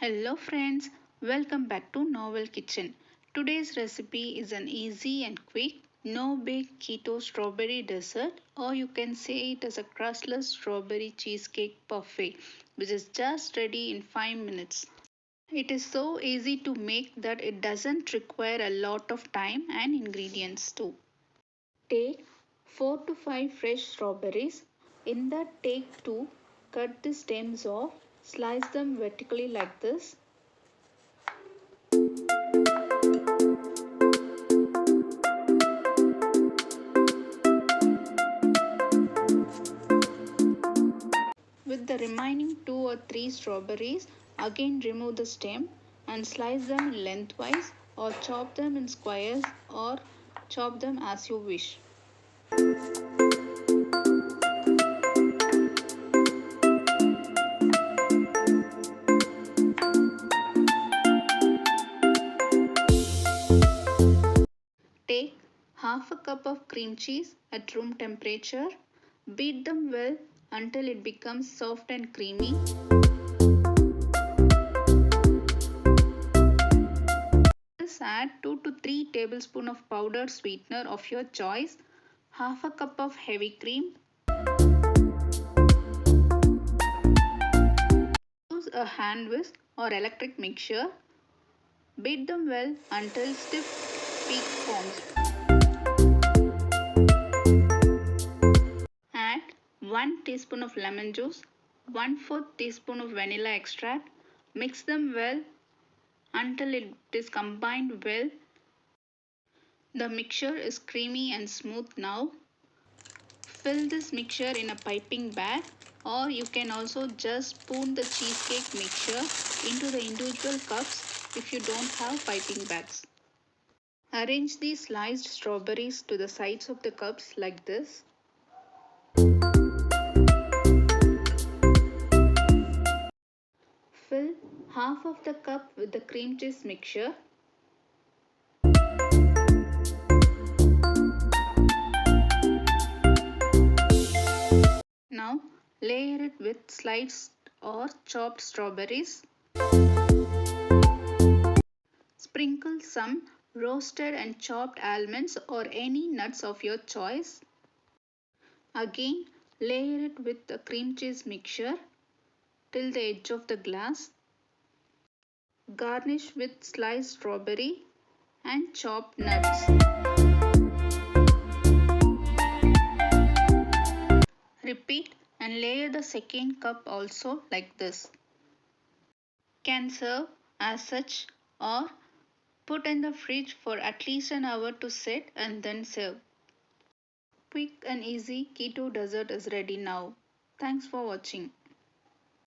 Hello friends, welcome back to Novel Kitchen. Today's recipe is an easy and quick no-bake keto strawberry dessert, or you can say it as a crustless strawberry cheesecake parfait, which is just ready in 5 minutes. It is so easy to make that it doesn't require a lot of time and ingredients too. Take 4 to 5 fresh strawberries. In that, take 2, cut the stems off, slice them vertically like this. With the remaining 2 or 3 strawberries, again remove the stem and slice them lengthwise or chop them in squares or chop them as you wish. Take half a cup of cream cheese at room temperature. Beat them well until it becomes soft and creamy. Add 2 to 3 tablespoons of powdered sweetener of your choice, half a cup of heavy cream. Use a hand whisk or electric mixer. Beat them well until stiff peak forms. Add 1 teaspoon of lemon juice, 1/4 teaspoon of vanilla extract. Mix them well until it is combined well. The mixture is creamy and smooth now. Fill this mixture in a piping bag, or you can also just spoon the cheesecake mixture into the individual cups if you don't have piping bags. Arrange the sliced strawberries to the sides of the cups like this. Fill half of the cup with the cream cheese mixture. Now layer it with sliced or chopped strawberries. Sprinkle some roasted and chopped almonds or any nuts of your choice. Again, layer it with the cream cheese mixture till the edge of the glass. Garnish with sliced strawberry and chopped nuts. Repeat and layer the second cup also like this. Can serve as such or put in the fridge for at least an hour to set and then serve. Quick and easy keto dessert is ready now. Thanks for watching.